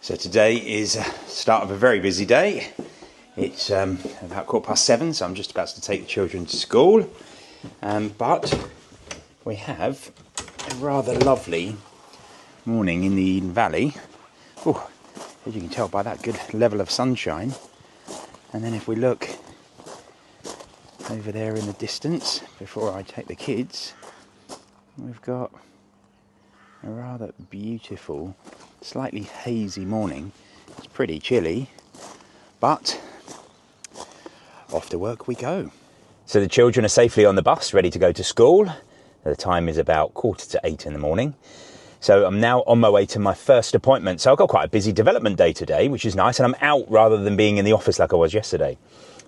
So today is the start of a very busy day. It's about 7:15, so I'm just about to take the children to school. But we have a rather lovely morning in the Eden Valley. Oh, as you can tell by that good level of sunshine. And then if we look over there in the distance, before I take the kids, we've got a rather beautiful, slightly hazy morning. It's pretty chilly, but off to work we go. So the children are safely on the bus, ready to go to school. The time is about 7:45 in the morning. So I'm now on my way to my first appointment. So I've got quite a busy development day today, which is nice. And I'm out rather than being in the office like I was yesterday.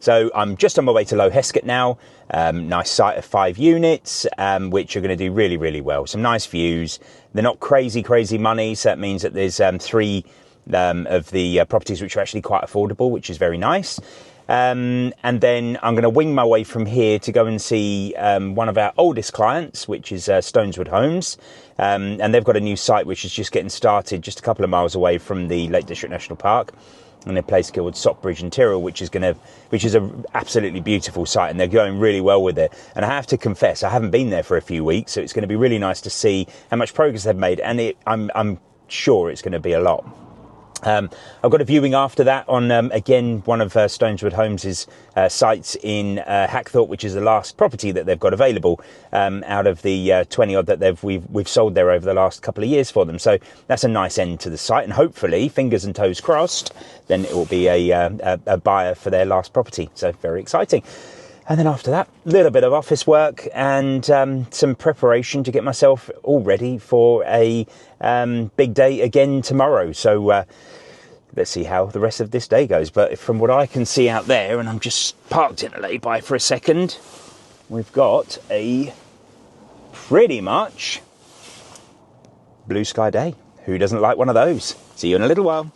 So I'm just on my way to Low Heskett now. Nice site of 5 units, which are going to do really, really well. Some nice views. They're not crazy money. So that means that there's 3 of the properties which are actually quite affordable, which is very nice. And then I'm going to wing my way from here to go and see one of our oldest clients, which is Alto Homes. And they've got a new site which is just getting started just a couple of miles away from the Lake District National Park, in a place called Sockbridge in Tyrrell, which is an absolutely beautiful site, and they're going really well with it. And I have to confess, I haven't been there for a few weeks, so it's going to be really nice to see how much progress they've made, and I'm sure it's going to be a lot. I've got a viewing after that on, again, one of Stoneswood Homes' sites in Hackthorpe, which is the last property that they've got available out of the 20 odd that we've sold there over the last couple of years for them. So that's a nice end to the site, and hopefully, fingers and toes crossed, then it will be a buyer for their last property. So very exciting. And then after that, a little bit of office work and some preparation to get myself all ready for a big day again tomorrow. So let's see how the rest of this day goes. But from what I can see out there, and I'm just parked in a lay-by for a second, we've got a pretty much blue sky day. Who doesn't like one of those? See you in a little while.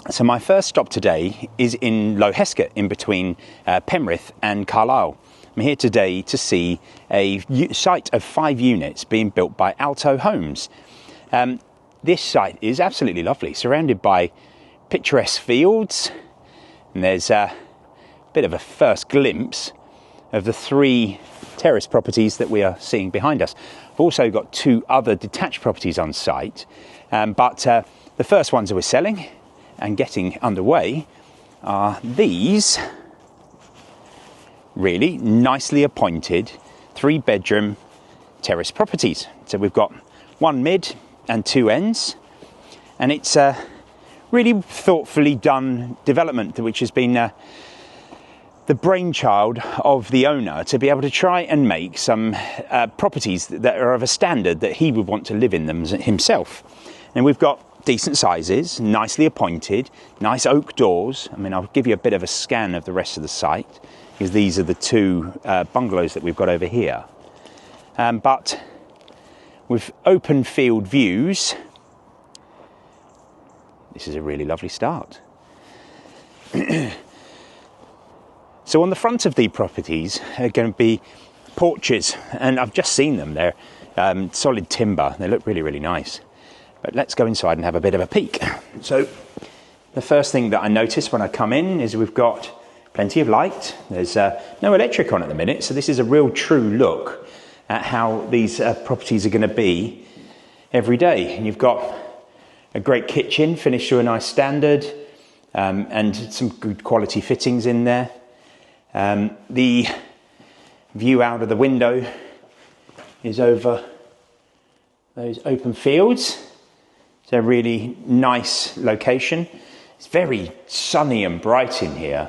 So my first stop today is in Low Heskett, in between Penrith and Carlisle. I'm here today to see a site of 5 units being built by Alto Homes. This site is absolutely lovely, surrounded by picturesque fields, and there's a bit of a first glimpse of the 3 terrace properties that we are seeing behind us. I've also got 2 other detached properties on site, but the first ones that we're selling and getting underway are these really nicely appointed 3-bedroom terrace properties. So we've got 1 mid and 2 ends, and it's a really thoughtfully done development which has been the brainchild of the owner to be able to try and make some properties that are of a standard that he would want to live in them himself. And we've got decent sizes, nicely appointed, nice oak doors. I mean, I'll give you a bit of a scan of the rest of the site, because these are the 2 bungalows that we've got over here. But with open field views, this is a really lovely start. So on the front of the properties are going to be porches, and I've just seen them. They're solid timber. They look really, really nice. But let's go inside and have a bit of a peek. So the first thing that I notice when I come in is we've got plenty of light. There's no electric on at the minute, so this is a real true look at how these properties are going to be every day. And you've got a great kitchen finished to a nice standard, and some good quality fittings in there. The view out of the window is over those open fields. It's a really nice location. It's very sunny and bright in here.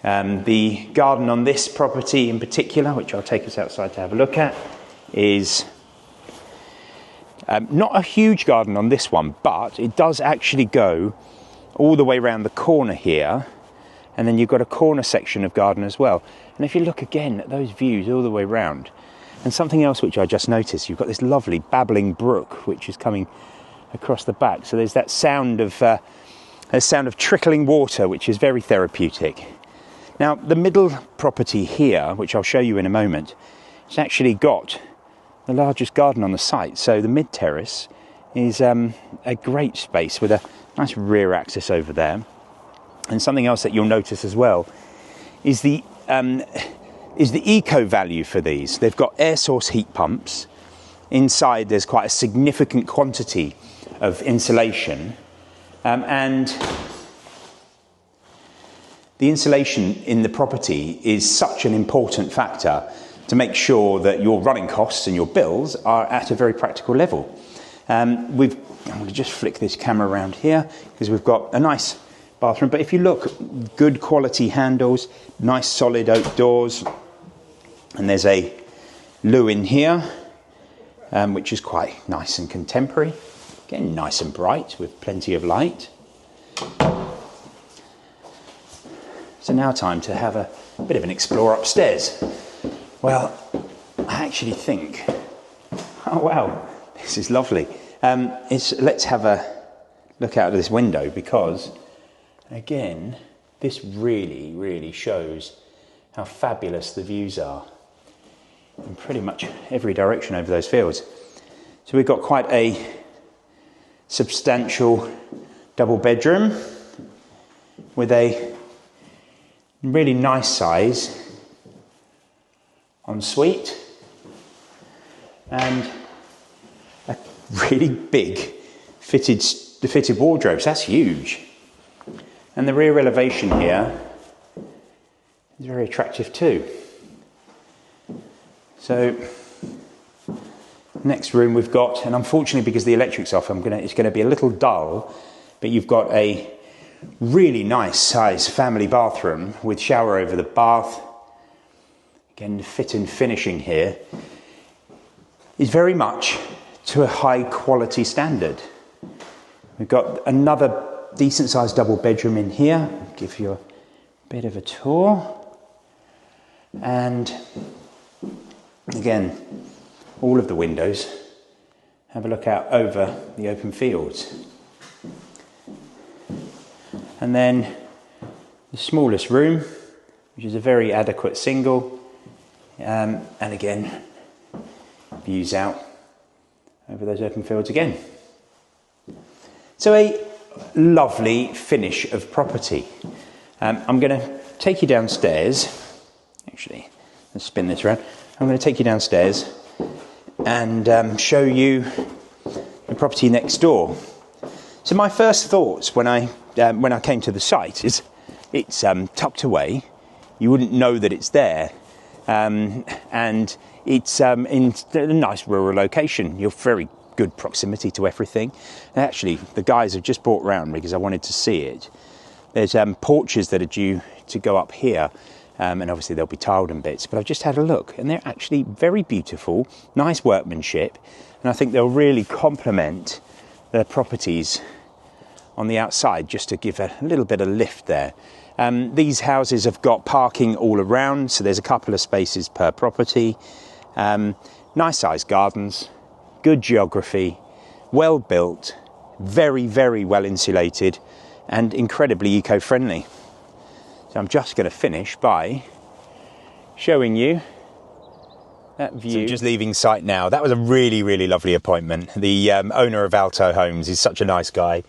The garden on this property in particular, which I'll take us outside to have a look at, is not a huge garden on this one, but it does actually go all the way around the corner here, and then you've got a corner section of garden as well. And if you look again at those views all the way around, and something else which I just noticed, you've got this lovely babbling brook which is coming across the back. So there's that sound of trickling water, which is very therapeutic. Now, the middle property here, which I'll show you in a moment, it's actually got the largest garden on the site. So the mid terrace is a great space with a Nice rear access over there. And something else that you'll notice as well is the eco value for these. They've got air source heat pumps. Inside there's quite a significant quantity of insulation, and the insulation in the property is such an important factor to make sure that your running costs and your bills are at a very practical level. I'm going to just flick this camera around here because we've got a nice bathroom, but if you look, good quality handles, nice solid oak doors, and there's a loo in here, which is quite nice and contemporary. Again, nice and bright with plenty of light. So now time to have a bit of an explore upstairs. Well, I actually think, oh wow, this is lovely. Let's have a look out of this window because, again, this really, really shows how fabulous the views are in pretty much every direction over those fields. So we've got quite a substantial double bedroom with a really nice size ensuite and a really big fitted wardrobes. That's huge. And the rear elevation here is very attractive too. So next room we've got, and unfortunately because the electric's off, it's going to be a little dull, but you've got a really nice size family bathroom with shower over the bath. Again, the fit and finishing here is very much to a high quality standard. We've got another decent sized double bedroom in here. I'll give you a bit of a tour. And again, all of the windows have a look out over the open fields. And then the smallest room, which is a very adequate single, and again, views out over those open fields again. So a lovely finish of property. I'm going to take you downstairs. Actually, let's spin this around. I'm going to take you downstairs and show you the property next door. So my first thoughts when I came to the site is it's tucked away. You wouldn't know that it's there, and it's in a nice rural location. You're very good proximity to everything. And actually, the guys have just brought round because I wanted to see it. There's porches that are due to go up here. And obviously they'll be tiled in bits, but I've just had a look and they're actually very beautiful, nice workmanship, and I think they'll really complement the properties on the outside just to give a little bit of lift there. These houses have got parking all around, so there's a couple of spaces per property. Nice sized gardens, good geography, well built, very, very well insulated and incredibly eco-friendly. So I'm just going to finish by showing you that view. So just leaving site now. That was a really, really lovely appointment. The owner of Alto Homes is such a nice guy.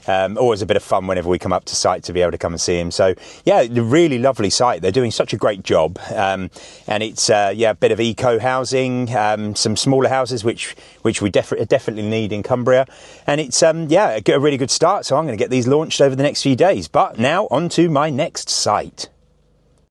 Always a bit of fun whenever we come up to site to be able to come and see him. So yeah, the really lovely site. They're doing such a great job, and it's a bit of eco housing, some smaller houses which we definitely need in Cumbria, and it's a really good start. So I'm going to get these launched over the next few days. But now on to my next site.